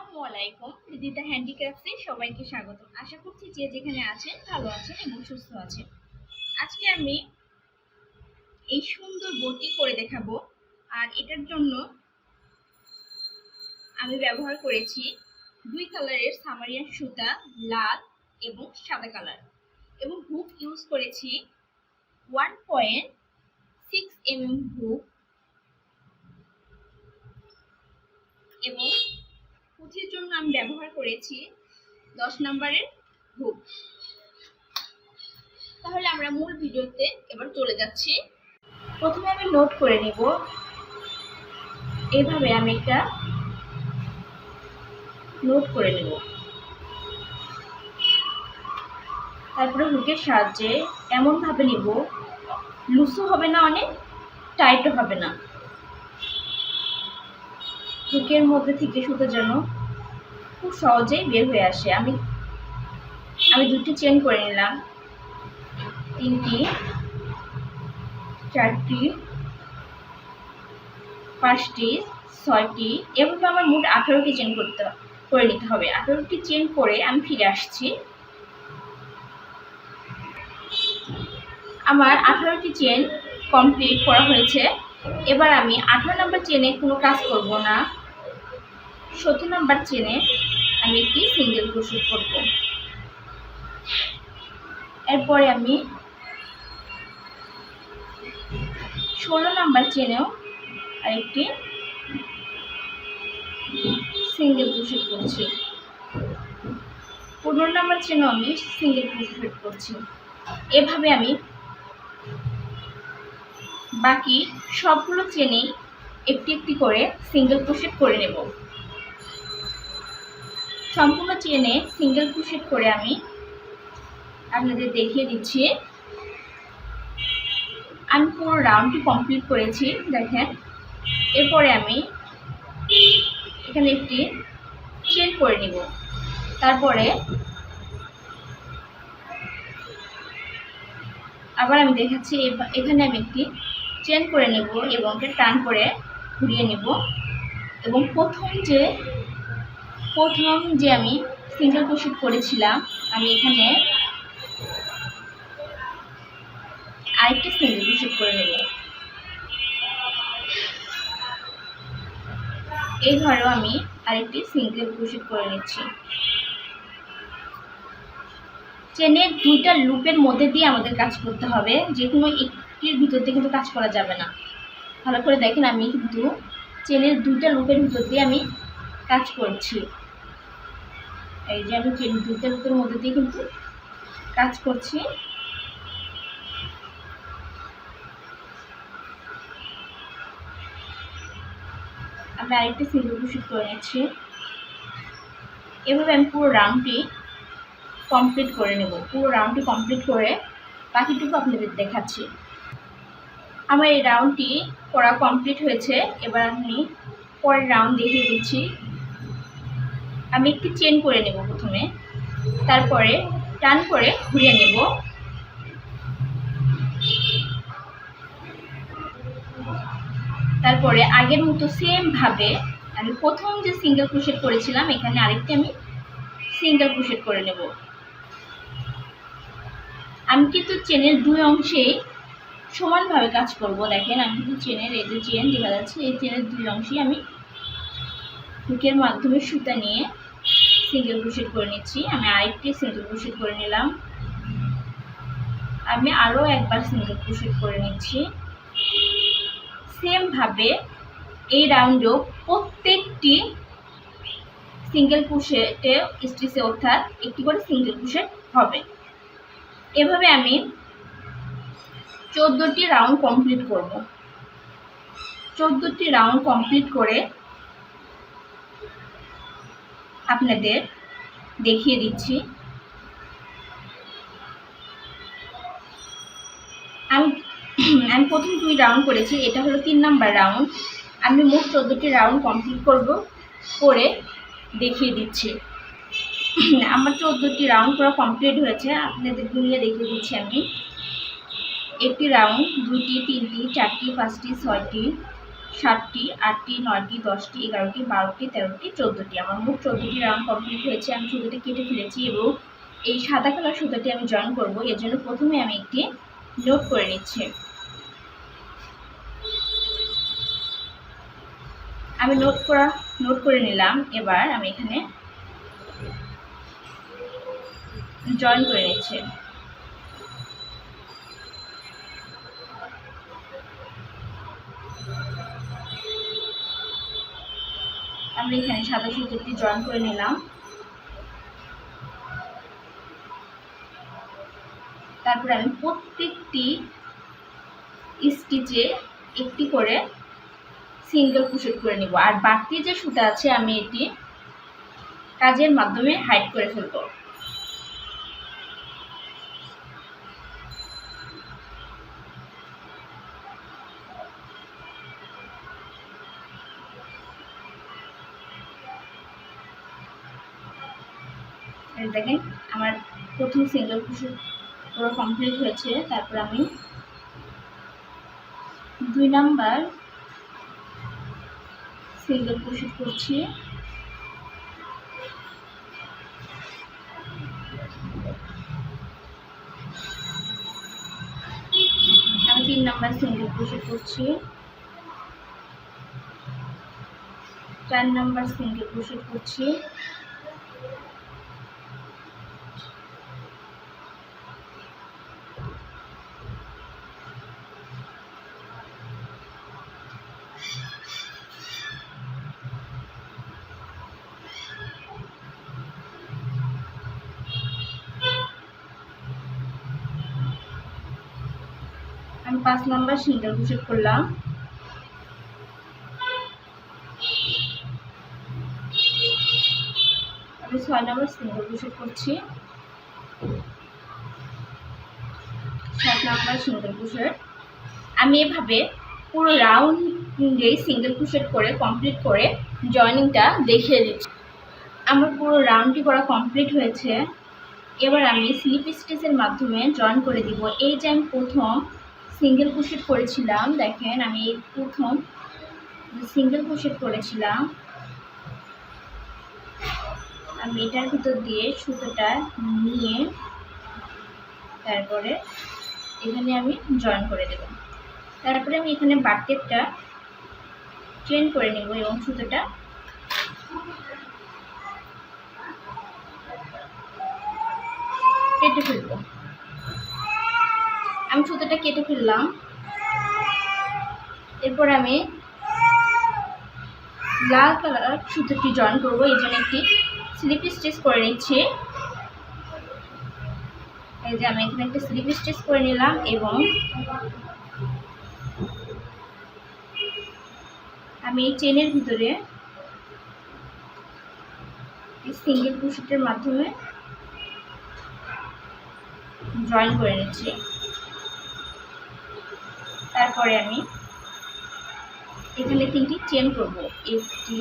আসসালামু আলাইকুম। রিদিতা হ্যান্ডিক্রাফটসে সবাইকে স্বাগত। আশা করছি যে যেখানে আছেন ভালো আছেন এবং সুস্থ আছেন। আজকে আমি এই সুন্দর বোটটি করে দেখাবো। আর এটার জন্য আমি ব্যবহার করেছি 2 কালারের সামারিয়ান সুতা, লাল এবং সাদা কালার, এবং হুক ইউজ করেছি 1.6 mm হুক, এবং পুঁথির জন্য আমি ব্যবহার করেছি 10 নম্বরের হুক। তাহলে আমরা মূল ভিডিওতে এবার চলে যাচ্ছি। প্রথমে আমি নোট করে নিব। এইভাবে আমি একটা নোট করে নেব। তারপরে হুকের সাহায্যে এমনভাবে নিব, লুজও হবে না, অনেক টাইটও হবে না। হুকের মধ্যে থেকে সুতো যেন খুব সহজেই বের হয়ে আসে। আমি 2টি চেন করে নিলাম, 3টি, 4টি, 5টি, 6টি, এভাবে আমার মোট 18টি চেন করে নিতে হবে। 18টি চেন করে আমি ফিরে আসছি। আমার 18টি চেন কমপ্লিট করা হয়েছে। এবার আমি 18 নম্বর চেনে কোনো কাজ করব না। 17 নম্বর চেনে আমি একটি সিঙ্গেল ক্রোশেট করব। এরপরে আমি 16 নম্বর চেনেও আরেকটি সিঙ্গেল ক্রোশেট করছি। 15 নম্বর চেনেও আমি সিঙ্গেল ক্রোশেট করছি। এভাবে আমি বাকি সবগুলো চেনে একটি একটি করে সিঙ্গেল ক্রোশেট করে নেব। সম্পূর্ণ চেনে সিঙ্গেল ক্রোশেট করে আমি আপনাদের দেখিয়ে দিচ্ছি। আমি পুরো রাউন্ডটি কমপ্লিট করেছি, দেখেন। এরপরে আমি এখানে একটি চেন করে নিব। তারপরে আবার আমি দেখাচ্ছি, এখানে আমি একটি চেন করে নেব এবং এটা টান করে ঘুরিয়ে নেব, এবং প্রথম যে আমি সিঙ্গেল ক্রোশেট করেছিলাম, আমি এখানে আরেকটি সিঙ্গেল ক্রোশেট করে নেব। এই ঘরেও আমি আরেকটি সিঙ্গেল ক্রোশেট করে নিচ্ছি। চেনের 2টা লুপের মধ্যে দিয়ে আমাদের কাজ করতে হবে, যে কোনো একটির ভিতর দিয়ে কিন্তু কাজ করা যাবে না। ভালো করে দেখেন, আমি কিন্তু চেনের 2টা লুপের ভিতর দিয়ে আমি কাজ করছি। এই যে আমি চেনের 2টা লুপের মধ্যে দিয়ে কিন্তু কাজ করছি। আমি আরেকটি সিঙ্গেল ক্রোশেট করে নিচ্ছি। এভাবে আমি পুরো রাউন্ডটি কমপ্লিট করে নেব। পুরো রাউন্ডটি কমপ্লিট করে বাকিটুকু আপনাদের দেখাচ্ছি। আমার এই রাউন্ডটি করা কমপ্লিট হয়েছে। এবার আমি পরের রাউন্ড দেখিয়ে দিচ্ছি। আমি একটি চেন করে নেব প্রথমে, তারপরে টান করে ঘুরিয়ে নেব। তারপরে আগের মতো সেম ভাবে আমি প্রথম যে সিঙ্গেল ক্রোশেট করেছিলাম, এখানে আরেকটি আমি সিঙ্গেল ক্রোশেট করে নেব। আমি কিন্তু চেনের 2 অংশেই সমানভাবে কাজ করব। দেখেন, আমি কিন্তু চেনের, এই যে চেন দেখা যাচ্ছে, এই চেনের 2 অংশেই আমি হুকের মাধ্যমে সুতা নিয়ে সিঙ্গেল ক্রোশেট করে নিচ্ছি। আমি আরেকটি সিঙ্গেল ক্রোশেট করে নিলাম। আমি আরও একবার সিঙ্গেল ক্রোশেট করে নিচ্ছি। সেম ভাবে এই রাউন্ডেও প্রত্যেকটি সিঙ্গেল ক্রোশেটে স্টিচে অর্থাৎ একটি করে সিঙ্গেল ক্রোশেট হবে। এভাবে আমি 14টি রাউন্ড কমপ্লিট করব। 14টি রাউন্ড কমপ্লিট করে আপনাদের দেখিয়ে দিচ্ছি। আমি প্রথম 2 রাউন্ড করেছি, এটা হলো 3 নাম্বার রাউন্ড। আমি মোট 14টি রাউন্ড কমপ্লিট করব, করে দেখিয়ে দিচ্ছি। আমার 14টি রাউন্ড পুরো কমপ্লিট হয়েছে, আপনাদের ঘুরিয়ে দেখিয়ে দিচ্ছি। আমি একটি রাউন্ড, 2টি, 3টি, 4টি, 5টি, 6টি, 7টি, 8টি, 9টি, 10টি, 11টি, 12টি, 13টি, 14টি। আমার মোট 14টি রাউন্ড কমপ্লিট হয়েছে। আমি সুতোটা কেটে ফেলেছি এবং এই সাদা কালার সুতোটি আমি জয়েন করব। এর জন্য প্রথমে আমি একটি নোট করে নিচ্ছি। আমি নোট করে নিলাম। এবার আমি এখানে জয়েন করে নিচ্ছি। আমরা এখানে সাদা সুতোটি জয়েন করে নিলাম। তারপরে আমি প্রত্যেকটি স্টিচে একটি করে সিঙ্গেল ক্রোশেট করে নিব। আর বাড়তি যে সুতা আছে আমি এটি কাজের মাধ্যমে হাইড করে ফেলব। দেখেন আমার প্রথম সিঙ্গেল ক্রোশেট পুরো কমপ্লিট হয়েছে। তারপর আমি 2 নাম্বার সিঙ্গেল ক্রোশেট করছি। আমি 3 নাম্বার সিঙ্গেল ক্রোশেট করছি। 4 নাম্বার সিঙ্গেল ক্রোশেট করছি। আমি 5 নাম্বার সিঙ্গেল ক্রোশেট করলাম। আমি 6 নাম্বার সিঙ্গেল ক্রোশেট করছি। 7 নাম্বার সিঙ্গেল ক্রোশেট। আমি এভাবে পুরো রাউন্ডে সিঙ্গেল ক্রোশেট করে কমপ্লিট করে জয়েনিংটা দেখিয়ে দিচ্ছি। আমার পুরো রাউন্ডটি করা কমপ্লিট হয়েছে। এবার আমি স্লিপ স্টিচের মাধ্যমে জয়েন করে দিব। এই যে আমি প্রথম সিঙ্গেল ক্রোশেট করেছিলাম, দেখেন আমি এই প্রথম সিঙ্গেল ক্রোশেট করেছিলাম, আমি এটার ভিতর দিয়ে সুতোটা নিয়ে তারপরে এখানে আমি জয়েন করে দেব। তারপরে আমি এখানে বাড়তি একটা চেন করে নেব এবং সুতোটা কেটে ফেলবো। আমি সুতোটা কেটে ফেললাম। এরপর আমি লাল কালার সুতোটি জয়েন করবো। এই জন্য একটি স্লিপ স্টিচ করে নিচ্ছি। এই যে আমি এখানে একটা স্লিপ স্টিচ করে নিলাম এবং আমি এই চেনের ভিতরে সিঙ্গেল ক্রোশেটের মাধ্যমে জয়েন করে নিচ্ছি। তারপরে আমি এখানে 3টি চেন করব। একটি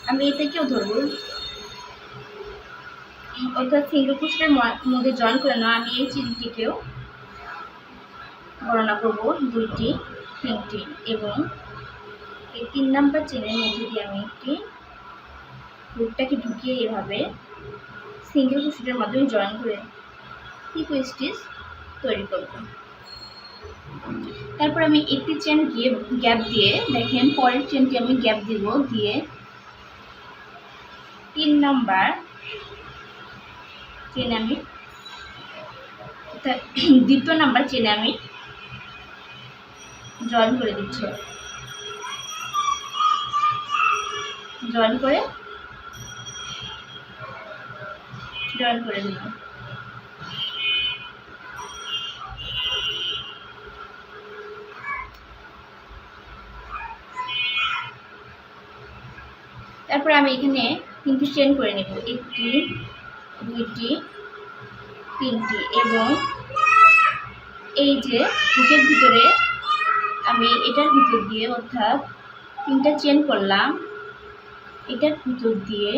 আমি এটাকেও ধরবো, অর্থাৎ সিঙ্গেল ক্রোশেটের মধ্যে জয়েন করে না, আমি এই চেনটিকেও গণনা করব 2টি, 3টি এবং এই 3 নাম্বার চেনের মধ্যে দিয়ে আমি একটি হুকটাকে ঢুকিয়ে এভাবে সিঙ্গেল ক্রোশেটের মাধ্যমে জয়েন করে পিকো স্টিচ তৈরি করব। তারপর আমি একটি চেন গ্যাপ দিয়ে, দেখেন পরের চেনটি আমি গ্যাপ দিব, দিয়ে 3 নাম্বার চেনে আমি দ্বিতীয় নাম্বার চেনে আমি জয়েন করে দিচ্ছি। জয়েন করে দিলাম। তারপরে আমি এখানে 3টি চেন করে নেব, 1টি, 2টি, 3টি এবং এই যে হুকের ভিতরে আমি এটার ভিতর দিয়ে, অর্থাৎ 3টা চেন করলাম, এটার ভিতর দিয়ে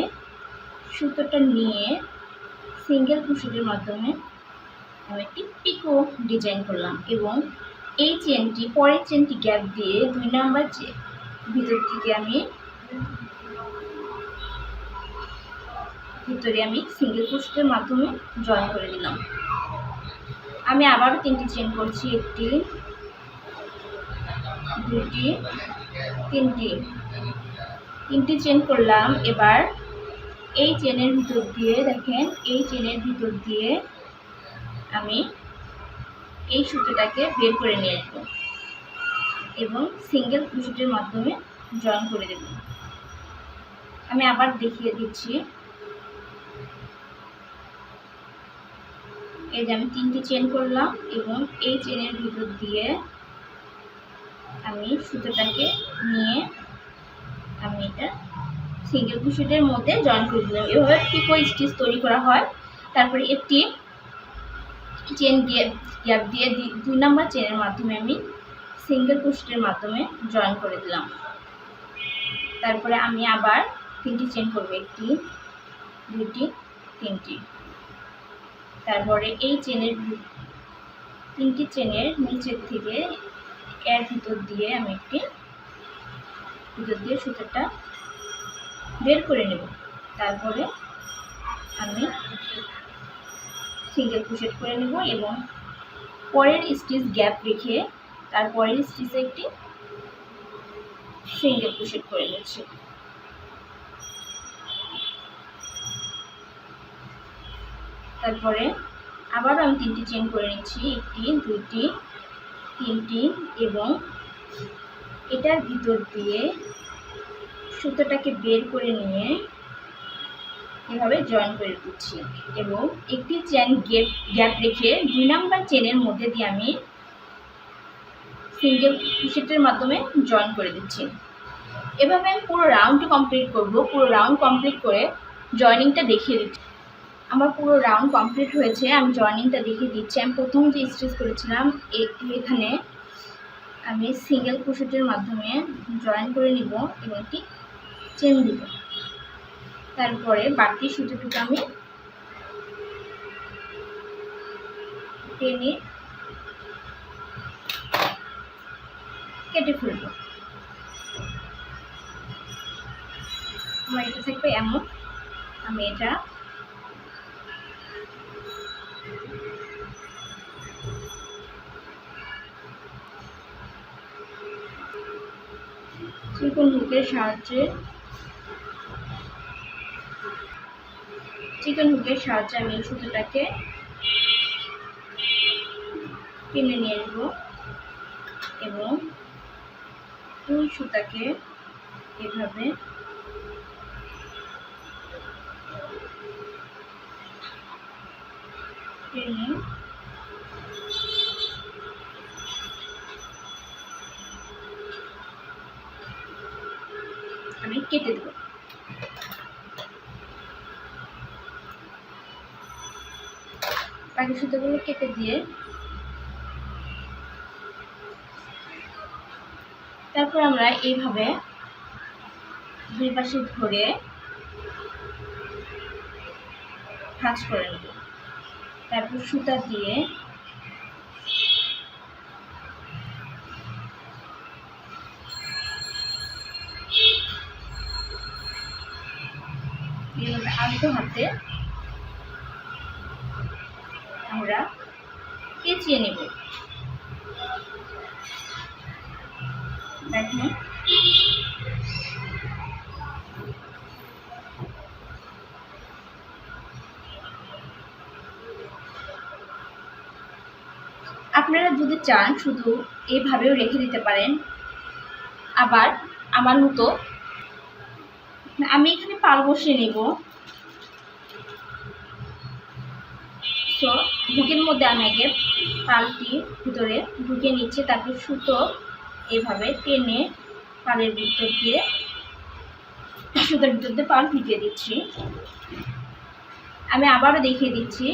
সুতোটা নিয়ে সিঙ্গেল ক্রোশেটের মাধ্যমে আমি একটি পিকো ডিজাইন করলাম এবং এই চেনটি পরের চেনটি গ্যাপ দিয়ে 2 নাম্বার ভিতর থেকে ভিতরে আমি সিঙ্গেল ক্রোশেটের মাধ্যমে জয়েন করে দিলাম। আমি আবারও 3টি চেন করছি, 1টি 2টি 3টি চেন করলাম। এবার এই চেনের ভিতর দিয়ে দেখেন, এই চেনের ভিতর দিয়ে আমি এই সুতোটাকে বের করে নিয়ে আসবো এবং সিঙ্গেল ক্রোশেটের মাধ্যমে জয়েন করে দেব। আমি আবার দেখিয়ে দিচ্ছি। এই যে আমি 3টি চেন করলাম এবং এই চেনের ভিতর দিয়ে আমি সুতোটাকে নিয়ে আমি এটা সিঙ্গেল ক্রোশেটের মধ্যে জয়েন করে দিলাম। এভাবে পিকো স্টিচ তৈরি করা হয়। তারপরে একটি চেন গ্যাপ দিয়ে 2 নাম্বার চেনের মাধ্যমে আমি সিঙ্গেল ক্রোশেটের মাধ্যমে জয়েন করে দিলাম। তারপরে আমি আবার 3টি চেন করব, 1টি 2টি 3টি। তারপরে এই 3টি চেনের নিচের থেকে এর ভিতর দিয়ে আমি ভিতর দিয়ে সুতোটা বের করে নেব। তারপরে আমি সিঙ্গেল ক্রোশেট করে নেব এবং পরের স্টিচ গ্যাপ রেখে তারপরের স্টিচে একটি সিঙ্গেল ক্রোশেট করে নিচ্ছি। তারপরে আবার আমি 3টি চেন করে নিচ্ছি, 1টি 2টি 3টি এবং এটার ভিতর দিয়ে সুতোটাকে বের করে নিয়ে এভাবে জয়েন করে দিচ্ছি এবং একটি চেন গ্যাপ রেখে 2 নাম্বার চেনের মধ্যে দিয়ে আমি সিঙ্গেল ক্রোশেটের মাধ্যমে জয়েন করে দিচ্ছি। এভাবে আমি পুরো রাউন্ডটি কমপ্লিট করব। পুরো রাউন্ড কমপ্লিট করে জয়েনিংটা দেখিয়ে দিচ্ছি। আমার পুরো রাউন্ড কমপ্লিট হয়েছে, আমি জয়েনিংটা দেখিয়ে দিচ্ছি। আমি প্রথম যে স্টিচ করেছিলাম এখানে আমি সিঙ্গেল ক্রোশেটের মাধ্যমে জয়েন করে নিব এবং একটি চেন দিব। তারপরে বাকি সুতোটুকু আমি টেনে কেটে ফেলব। আমার এটা থাকবে এমন, আমি এটা চিকন হুকের সাহায্যে আমি এই সুতোটাকে টেনে নিয়ে আসবো এবং 2 সুতাকে এভাবে টেনে আমি কেটে দেব। বাকি সুতোগুলো কেটে দিয়ে তারপর আমরা এইভাবে 2 পাশে ধরে ভাঁজ করে নেব। তারপর সুতা দিয়ে এইভাবে আলতো হাতে আমরা পেঁচিয়ে নেব। দেখেন আপনারা যদি চান শুধু এইভাবেও রেখে দিতে পারেন। আবার আমার মতো আমি এখানে পাল বসিয়ে নেব। তো হুকের মধ্যে আমি আগে পালটি ভিতরে ঢুকে নিচ্ছি, তারপর সুতো এভাবে টেনে পালের ভিতর দিয়ে সুতোর ভিতর দিয়ে পাল ঢুকিয়ে দিচ্ছি। আমি আবারও দেখিয়ে দিচ্ছি।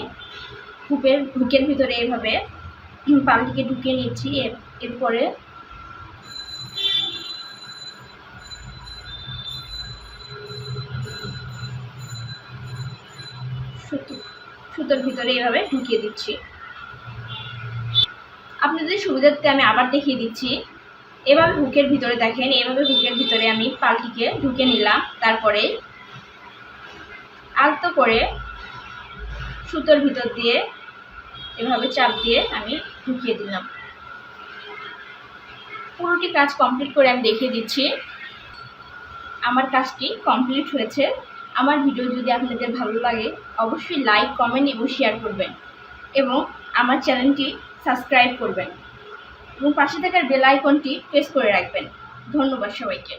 হুকের ভিতরে এভাবে পালটিকে ঢুকিয়ে নিচ্ছি। এরপরে সুতোর ভিতরে এভাবে ঢুকিয়ে দিচ্ছি। আপনাদের সুবিধার্থে আমি আবার দেখিয়ে দিচ্ছি। এভাবে হুকের ভিতরে দেখেন, এভাবে হুকের ভিতরে আমি পালটিকে ঢুকে নিলাম। তারপরে আলতো করে সুতোর ভিতর দিয়ে এভাবে চাপ দিয়ে আমি ঢুকিয়ে দিলাম। পুরোটি কাজ কমপ্লিট করে আমি দেখিয়ে দিচ্ছি। আমার কাজটি কমপ্লিট হয়েছে। আমার ভিডিও যদি আপনাদের ভালো লাগে অবশ্যই লাইক, কমেন্ট এবং শেয়ার করবেন এবং আমার চ্যানেলটি সাবস্ক্রাইব করবেন এবং পাশে থাকার বেল আইকনটি প্রেস করে রাখবেন। ধন্যবাদ সবাইকে।